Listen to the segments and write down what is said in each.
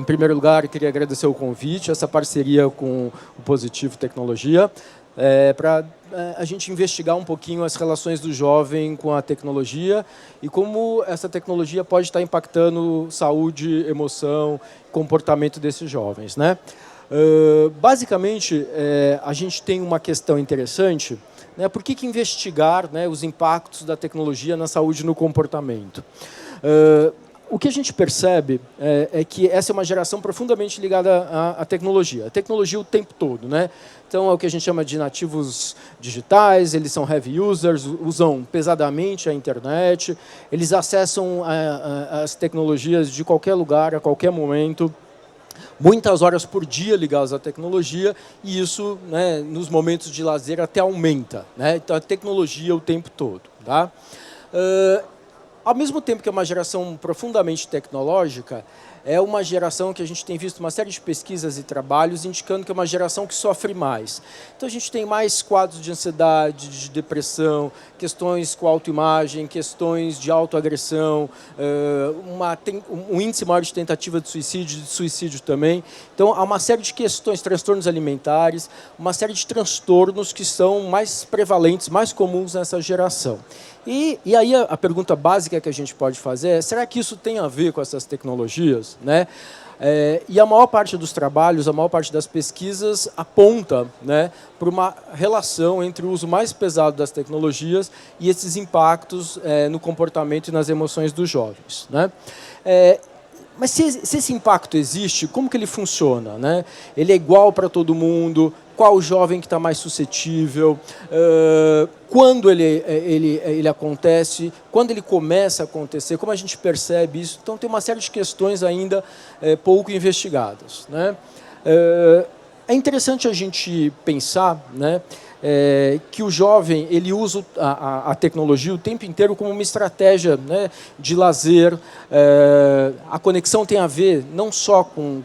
primeiro lugar, queria agradecer o convite, essa parceria com o Positivo Tecnologia, para a gente investigar um pouquinho as relações do jovem com a tecnologia e como essa tecnologia pode estar impactando saúde, emoção, comportamento desses jovens, né? Basicamente, a gente tem uma questão interessante, né? Por que investigar, né, os impactos da tecnologia na saúde e no comportamento? O que a gente percebe é que essa é uma geração profundamente ligada à tecnologia. A tecnologia o tempo todo, né? Então, é o que a gente chama de nativos digitais, eles são heavy users, usam pesadamente a internet, eles acessam as tecnologias de qualquer lugar, a qualquer momento, muitas horas por dia ligadas à tecnologia, e isso, né, nos momentos de lazer até aumenta, né? Então, a tecnologia o tempo todo, tá? Ao mesmo tempo que é uma geração profundamente tecnológica, é uma geração que a gente tem visto uma série de pesquisas e trabalhos indicando que é uma geração que sofre mais. Então, a gente tem mais quadros de ansiedade, de depressão, questões com autoimagem, questões de autoagressão, um índice maior de tentativa de suicídio também. Então, há uma série de questões, transtornos alimentares, uma série de transtornos que são mais prevalentes, mais comuns nessa geração. E aí a pergunta básica que a gente pode fazer é: será que isso tem a ver com essas tecnologias, né? E a maior parte dos trabalhos, a maior parte das pesquisas aponta, né, para uma relação entre o uso mais pesado das tecnologias e esses impactos no comportamento e nas emoções dos jovens, né? Mas se esse impacto existe, como que ele funciona, né? Ele é igual para todo mundo? Qual o jovem que está mais suscetível? Quando ele acontece? Quando ele começa a acontecer? Como a gente percebe isso? Então, tem uma série de questões ainda pouco investigadas, né? É interessante a gente pensar, né, que o jovem ele usa a tecnologia o tempo inteiro como uma estratégia, né, de lazer. A conexão tem a ver não só com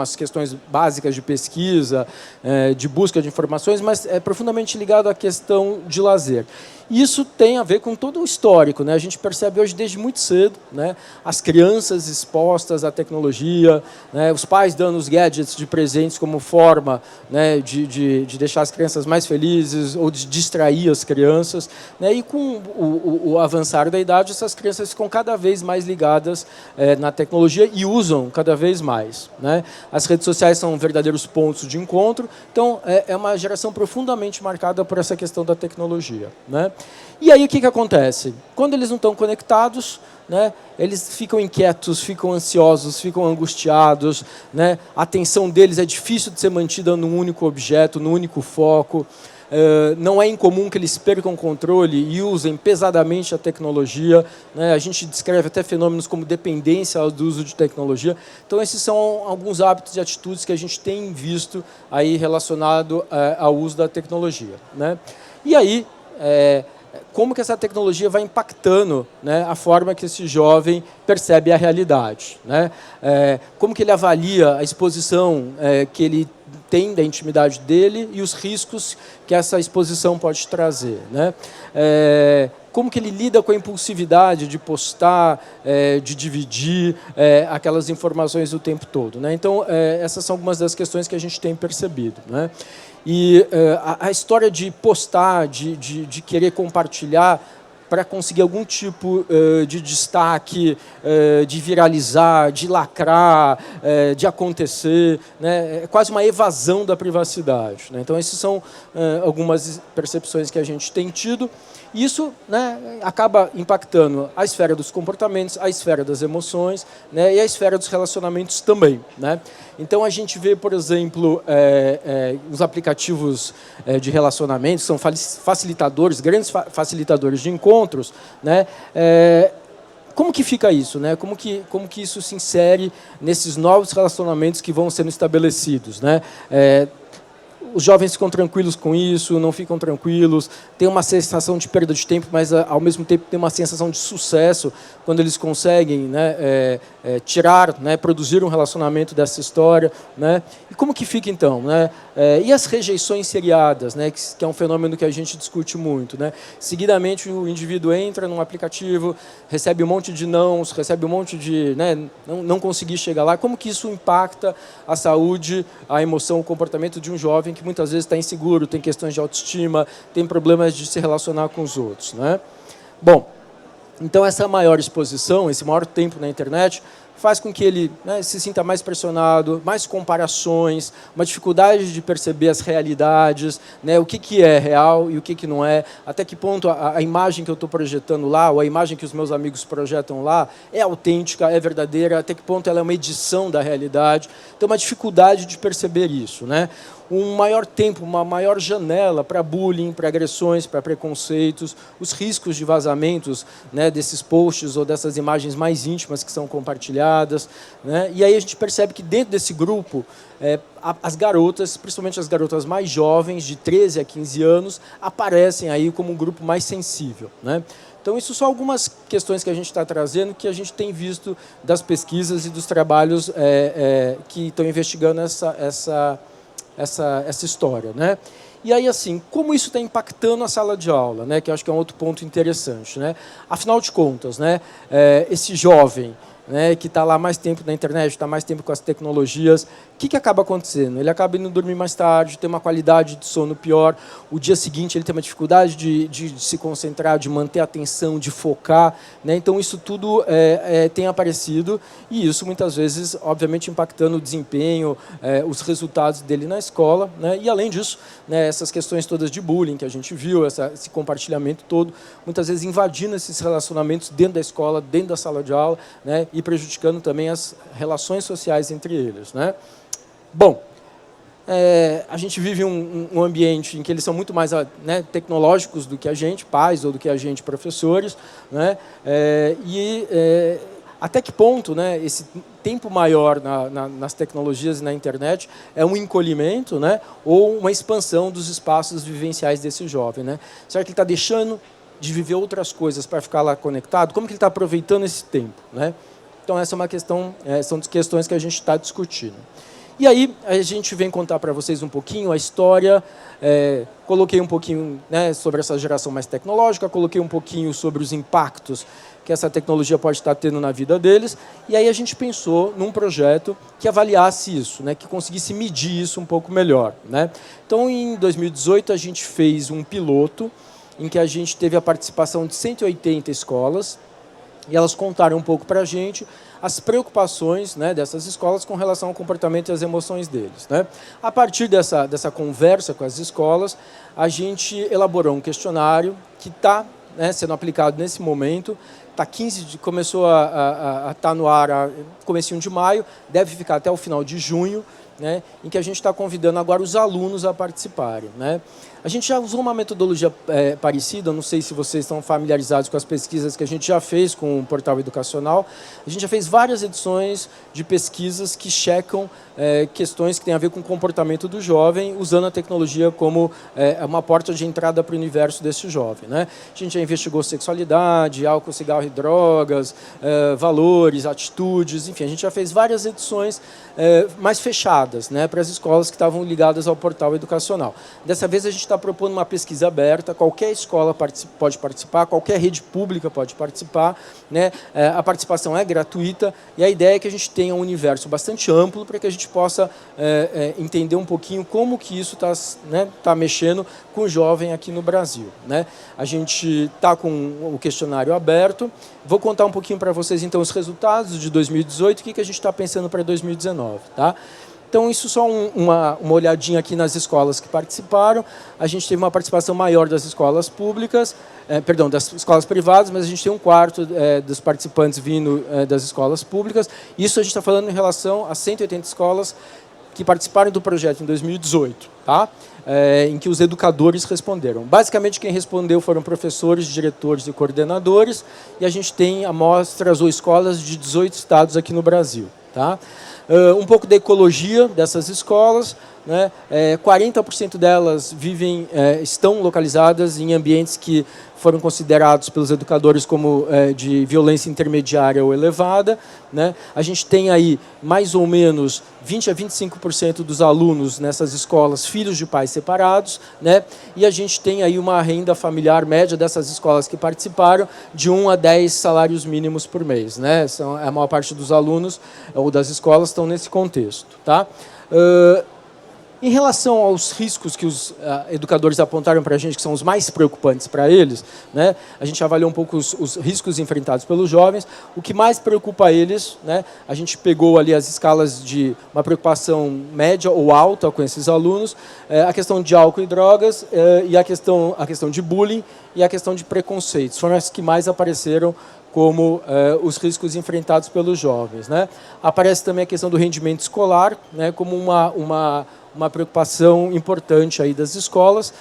as questões básicas de pesquisa, de busca de informações, mas é profundamente ligado à questão de lazer. Isso tem a ver com todo o histórico, né? A gente percebe hoje, desde muito cedo, né, as crianças expostas à tecnologia, né, os pais dando os gadgets de presentes como forma, né, de deixar as crianças mais felizes ou de distrair as crianças, né? E com o avançar da idade, essas crianças ficam cada vez mais ligadas na tecnologia e usam cada vez mais, né? As redes sociais são verdadeiros pontos de encontro, então é uma geração profundamente marcada por essa questão da tecnologia, né? E aí o que acontece? Quando eles não estão conectados, né, eles ficam inquietos, ficam ansiosos, ficam angustiados, né? A atenção deles é difícil de ser mantida num único objeto, num único foco. Não é incomum que eles percam o controle e usem pesadamente a tecnologia, né? A gente descreve até fenômenos como dependência do uso de tecnologia. Então, esses são alguns hábitos e atitudes que a gente tem visto aí relacionado ao uso da tecnologia, né? E aí, como que essa tecnologia vai impactando, né, a forma que esse jovem percebe a realidade, né? Como que ele avalia a exposição que ele tem da intimidade dele e os riscos que essa exposição pode trazer, né? Como que ele lida com a impulsividade de postar, de dividir aquelas informações o tempo todo, né? Então, essas são algumas das questões que a gente tem percebido, né? E a história de postar, de querer compartilhar para conseguir algum tipo de destaque, de viralizar, de lacrar, de acontecer, né? É quase uma evasão da privacidade, né? Então, essas são algumas percepções que a gente tem tido. Isso, né, acaba impactando a esfera dos comportamentos, a esfera das emoções, né, e a esfera dos relacionamentos também, né? Então, a gente vê, por exemplo, os aplicativos de relacionamentos, são facilitadores, grandes facilitadores de encontros, né? Como que fica isso, né? Como que isso se insere nesses novos relacionamentos que vão sendo estabelecidos, né? Os jovens ficam tranquilos com isso, não ficam tranquilos, tem uma sensação de perda de tempo, mas, ao mesmo tempo, tem uma sensação de sucesso quando eles conseguem, né, tirar, né, produzir um relacionamento dessa história, né? E como que fica então, né? E as rejeições seriadas, né, que é um fenômeno que a gente discute muito, né? Seguidamente o indivíduo entra num aplicativo, recebe um monte de nãos, recebe um monte de, né, não conseguir chegar lá. Como que isso impacta a saúde, a emoção, o comportamento de um jovem que muitas vezes está inseguro, tem questões de autoestima, tem problemas de se relacionar com os outros, né? Bom, então essa maior exposição, esse maior tempo na internet, faz com que ele, né, se sinta mais pressionado, mais comparações, uma dificuldade de perceber as realidades, né, o que é real e o que não é, até que ponto a imagem que eu estou projetando lá, ou a imagem que os meus amigos projetam lá, é autêntica, é verdadeira, até que ponto ela é uma edição da realidade. Então, uma dificuldade de perceber isso, né? Um maior tempo, uma maior janela para bullying, para agressões, para preconceitos, os riscos de vazamentos, né, desses posts ou dessas imagens mais íntimas que são compartilhadas, né? E aí a gente percebe que dentro desse grupo, as garotas, principalmente as garotas mais jovens, de 13 a 15 anos, aparecem aí como um grupo mais sensível, né? Então, isso são algumas questões que a gente está trazendo, que a gente tem visto das pesquisas e dos trabalhos que estão investigando essa história, né? E aí, assim, como isso está impactando a sala de aula, né? Que eu acho que é um outro ponto interessante, né? Afinal de contas, né? Esse jovem, né, que está lá mais tempo na internet, está mais tempo com as tecnologias, o que acaba acontecendo? Ele acaba indo dormir mais tarde, tem uma qualidade de sono pior, o dia seguinte ele tem uma dificuldade de se concentrar, de manter a atenção, de focar, né? Então, isso tudo tem aparecido, e isso, muitas vezes, obviamente, impactando o desempenho, os resultados dele na escola, né? E, além disso, né, essas questões todas de bullying que a gente viu, esse compartilhamento todo, muitas vezes invadindo esses relacionamentos dentro da escola, dentro da sala de aula, né? E prejudicando também as relações sociais entre eles, né? Bom, a gente vive um ambiente em que eles são muito mais, né, tecnológicos do que a gente, pais, ou do que a gente, professores, né? Até que ponto, né, esse tempo maior nas tecnologias e na internet é um encolhimento, né, ou uma expansão dos espaços vivenciais desse jovem, né? Será que ele está deixando de viver outras coisas para ficar lá conectado? Como que ele está aproveitando esse tempo, né? Então, essa é uma questão, são questões que a gente está discutindo. E aí, a gente vem contar para vocês um pouquinho a história, coloquei um pouquinho, né, sobre essa geração mais tecnológica, coloquei um pouquinho sobre os impactos que essa tecnologia pode estar tendo na vida deles, e aí a gente pensou num projeto que avaliasse isso, né, que conseguisse medir isso um pouco melhor, né? Então, em 2018, a gente fez um piloto em que a gente teve a participação de 180 escolas, e elas contaram um pouco para a gente as preocupações, né, dessas escolas com relação ao comportamento e às emoções deles, né? A partir dessa conversa com as escolas, a gente elaborou um questionário que está, né, sendo aplicado nesse momento, começou a estar no ar comecinho de maio, deve ficar até o final de junho, né, em que a gente está convidando agora os alunos a participarem, né? A gente já usou uma metodologia parecida, não sei se vocês estão familiarizados com as pesquisas que a gente já fez com o Portal Educacional. A gente já fez várias edições de pesquisas que checam questões que têm a ver com o comportamento do jovem, usando a tecnologia como uma porta de entrada para o universo desse jovem, né? A gente já investigou sexualidade, álcool, cigarro e drogas, valores, atitudes, enfim, a gente já fez várias edições mais fechadas, né, para as escolas que estavam ligadas ao Portal Educacional. Dessa vez, a gente está propondo uma pesquisa aberta, qualquer escola pode participar, qualquer rede pública pode participar, né? A participação é gratuita, e a ideia é que a gente tenha um universo bastante amplo para que a gente possa entender um pouquinho como que isso está, né, mexendo com o jovem aqui no Brasil, né? A gente está com o questionário aberto. Vou contar um pouquinho para vocês, então, os resultados de 2018, o que a gente está pensando para 2019, tá? Então, isso só uma olhadinha aqui nas escolas que participaram. A gente teve uma participação maior das escolas públicas, das escolas privadas, mas a gente tem um quarto dos participantes vindo das escolas públicas. Isso a gente está falando em relação a 180 escolas que participaram do projeto em 2018, tá? Em que os educadores responderam. Basicamente, quem respondeu foram professores, diretores e coordenadores, e a gente tem amostras ou escolas de 18 estados aqui no Brasil, tá? Um pouco da ecologia dessas escolas, né? 40% delas estão localizadas em ambientes que foram considerados pelos educadores como de violência intermediária ou elevada, né? A gente tem aí mais ou menos 20 a 25% dos alunos nessas escolas filhos de pais separados, né? E a gente tem aí uma renda familiar média dessas escolas que participaram de 1 a 10 salários mínimos por mês, né? A maior parte dos alunos ou das escolas estão nesse contexto, tá? Em relação aos riscos que os educadores apontaram para a gente, que são os mais preocupantes para eles, né, a gente avaliou um pouco os riscos enfrentados pelos jovens. O que mais preocupa eles, né, a gente pegou ali as escalas de uma preocupação média ou alta com esses alunos, a questão de álcool e drogas, e a questão de bullying e a questão de preconceitos. Foram as que mais apareceram como os riscos enfrentados pelos jovens, né. Aparece também a questão do rendimento escolar, né, como uma preocupação importante aí das escolas,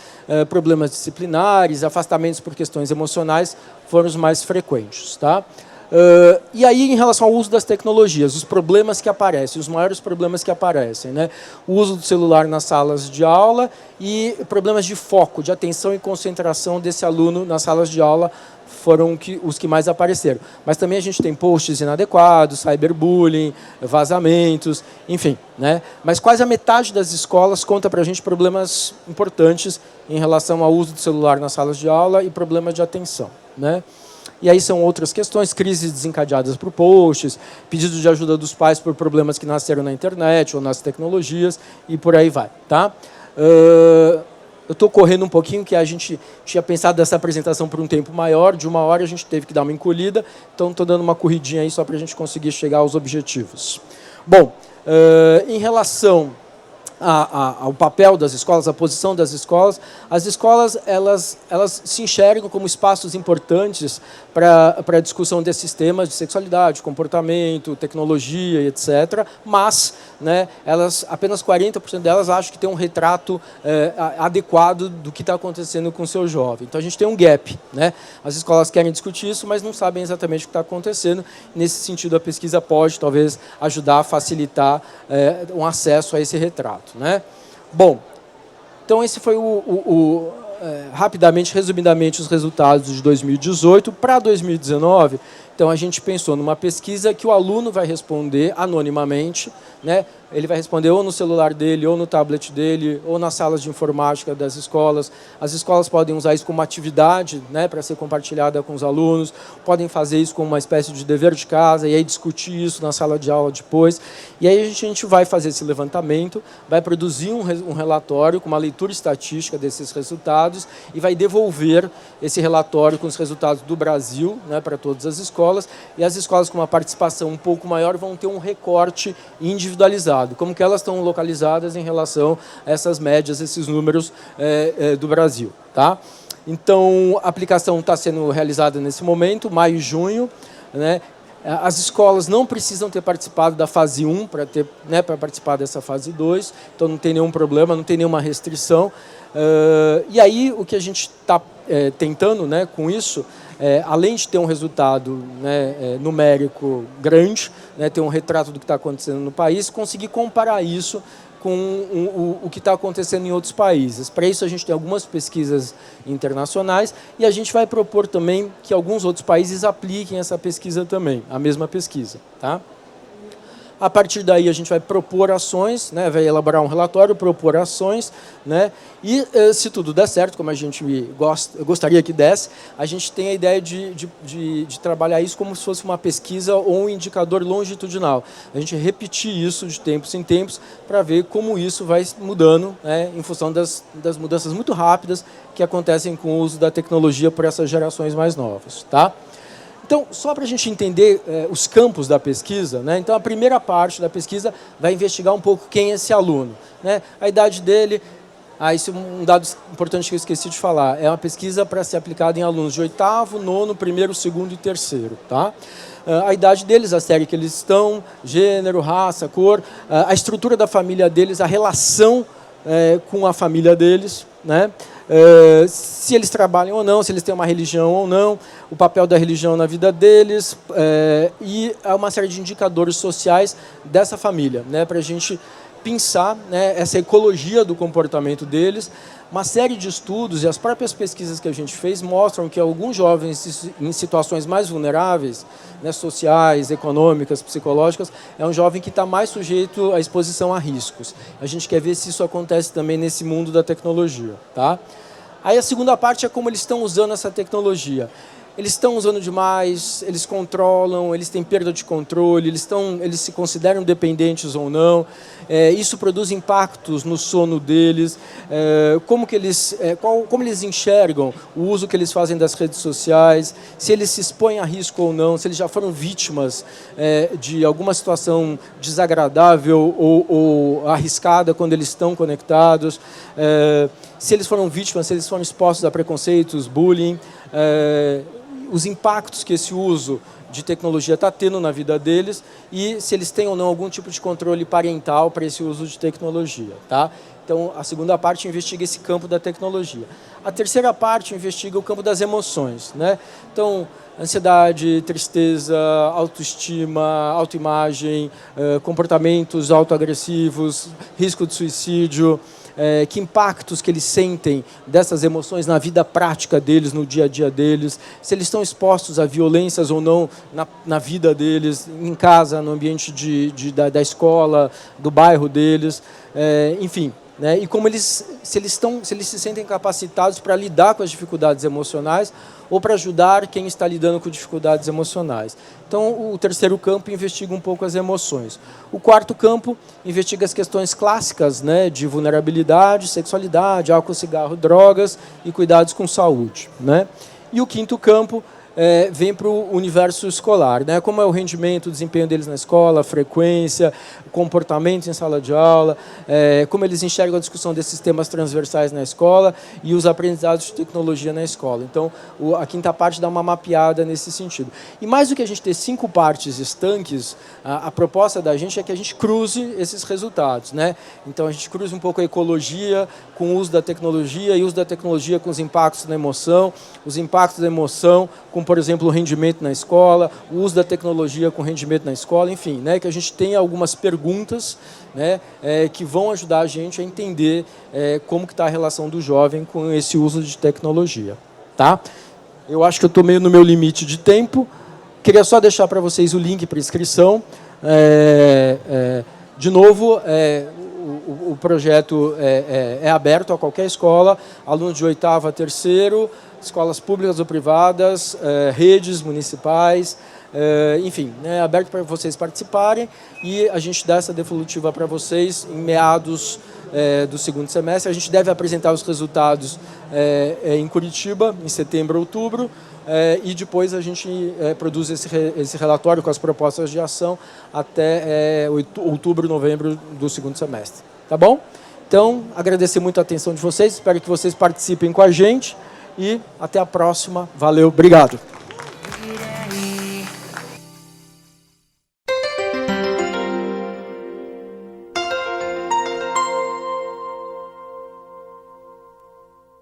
problemas disciplinares, afastamentos por questões emocionais foram os mais frequentes, tá? E aí, em relação ao uso das tecnologias, os problemas que aparecem, os maiores problemas que aparecem, né? O uso do celular nas salas de aula e problemas de foco, de atenção e concentração desse aluno nas salas de aula foram os que mais apareceram. Mas também a gente tem posts inadequados, cyberbullying, vazamentos, enfim, né? Mas quase a metade das escolas conta para a gente problemas importantes em relação ao uso do celular nas salas de aula e problemas de atenção, né? E aí são outras questões, crises desencadeadas por posts, pedidos de ajuda dos pais por problemas que nasceram na internet ou nas tecnologias, e por aí vai, tá? Eu estou correndo um pouquinho, que a gente tinha pensado nessa apresentação por um tempo maior, de 1 hora a gente teve que dar uma encolhida, então estou dando uma corridinha aí só para a gente conseguir chegar aos objetivos. Bom, em relação ao papel das escolas, a posição das escolas, as escolas elas se enxergam como espaços importantes para a discussão desses temas de sexualidade, comportamento, tecnologia, etc. Mas, né, apenas 40% delas acham que tem um retrato adequado do que está acontecendo com o seu jovem. Então a gente tem um gap, né? As escolas querem discutir isso, mas não sabem exatamente o que está acontecendo. Nesse sentido, a pesquisa pode talvez ajudar a facilitar um acesso a esse retrato, né? Bom, então esse foi rapidamente, resumidamente, os resultados de 2018. Para 2019, então a gente pensou numa pesquisa que o aluno vai responder anonimamente, né? Ele vai responder ou no celular dele, ou no tablet dele, ou nas salas de informática das escolas. As escolas podem usar isso como atividade, né, para ser compartilhada com os alunos, podem fazer isso como uma espécie de dever de casa, e aí discutir isso na sala de aula depois. E aí a gente vai fazer esse levantamento, vai produzir um relatório com uma leitura estatística desses resultados e vai devolver esse relatório com os resultados do Brasil, né, para todas as escolas, e as escolas com uma participação um pouco maior vão ter um recorte individualizado, como que elas estão localizadas em relação a essas médias, esses números do Brasil, tá? Então, a aplicação está sendo realizada nesse momento, maio e junho, né? As escolas não precisam ter participado da fase 1 para participar dessa fase 2, então não tem nenhum problema, não tem nenhuma restrição. E aí, o que a gente está tentando, né, com isso, além de ter um resultado, né, numérico grande, né, ter um retrato do que está acontecendo no país, conseguir comparar isso com o que está acontecendo em outros países. Para isso, a gente tem algumas pesquisas internacionais e a gente vai propor também que alguns outros países apliquem essa pesquisa também, a mesma pesquisa, tá? A partir daí, a gente vai propor ações, né, vai elaborar um relatório, propor ações, né, e, se tudo der certo, como a gente gostaria que desse, a gente tem a ideia de trabalhar isso como se fosse uma pesquisa ou um indicador longitudinal. A gente repetir isso de tempos em tempos para ver como isso vai mudando, né, em função das mudanças muito rápidas que acontecem com o uso da tecnologia por essas gerações mais novas, tá? Então, só para a gente entender os campos da pesquisa, né? Então, a primeira parte da pesquisa vai investigar um pouco quem é esse aluno, né? A idade dele. Isso é um dado importante que eu esqueci de falar. É uma pesquisa para ser aplicada em alunos de 8º, 9º, 1º, 2º e 3º, tá? A idade deles, a série que eles estão, gênero, raça, cor, a estrutura da família deles, a relação com a família deles, né? Se eles trabalham ou não, se eles têm uma religião ou não, o papel da religião na vida deles, e há uma série de indicadores sociais dessa família, né, para a gente pensar, né, essa ecologia do comportamento deles. Uma série de estudos e as próprias pesquisas que a gente fez mostram que alguns jovens em situações mais vulneráveis, né, sociais, econômicas, psicológicas, é um jovem que está mais sujeito à exposição a riscos. A gente quer ver se isso acontece também nesse mundo da tecnologia. Tá? Aí a segunda parte é como eles estão usando essa tecnologia. Eles estão usando demais, eles controlam, eles têm perda de controle, eles se consideram dependentes ou não. Isso produz impactos no sono deles. Como eles enxergam o uso que eles fazem das redes sociais, se eles se expõem a risco ou não, se eles já foram vítimas de alguma situação desagradável ou arriscada quando eles estão conectados, se eles foram vítimas, se eles foram expostos a preconceitos, bullying, os impactos que esse uso de tecnologia está tendo na vida deles e se eles têm ou não algum tipo de controle parental para esse uso de tecnologia. Tá? Então, a segunda parte investiga esse campo da tecnologia. A terceira parte investiga o campo das emoções. Né? Então, ansiedade, tristeza, autoestima, autoimagem, comportamentos autoagressivos, risco de suicídio, que impactos que eles sentem dessas emoções na vida prática deles, no dia a dia deles, se eles estão expostos a violências ou não na vida deles, em casa, no ambiente da escola, do bairro deles, enfim. Né? E como se eles se sentem capacitados para lidar com as dificuldades emocionais ou para ajudar quem está lidando com dificuldades emocionais. Então, o terceiro campo investiga um pouco as emoções. O quarto campo investiga as questões clássicas, né, de vulnerabilidade, sexualidade, álcool, cigarro, drogas e cuidados com saúde. Né? E o quinto campo vem para o universo escolar, né? Como é o rendimento, o desempenho deles na escola, a frequência, o comportamento em sala de aula, como eles enxergam a discussão desses temas transversais na escola e os aprendizados de tecnologia na escola. Então, a quinta parte dá uma mapeada nesse sentido. E mais do que a gente ter 5 partes estanques, a proposta da gente é que a gente cruze esses resultados. Né? Então, a gente cruze um pouco a ecologia com o uso da tecnologia e o uso da tecnologia com os impactos na emoção, os impactos da emoção com, por exemplo, o rendimento na escola, o uso da tecnologia com rendimento na escola, enfim, né, que a gente tenha algumas perguntas, né, que vão ajudar a gente a entender como que está a relação do jovem com esse uso de tecnologia. Tá? Eu acho que eu estou meio no meu limite de tempo. Queria só deixar para vocês o link para inscrição. De novo, o projeto é aberto a qualquer escola, alunos de 8º a 3º, escolas públicas ou privadas, redes municipais, enfim, é aberto para vocês participarem e a gente dá essa devolutiva para vocês em meados do segundo semestre. A gente deve apresentar os resultados em Curitiba, em setembro, outubro, e depois a gente produz esse relatório com as propostas de ação até outubro, novembro do segundo semestre. Tá bom? Então, agradecer muito a atenção de vocês, espero que vocês participem com a gente e até a próxima. Valeu, obrigado.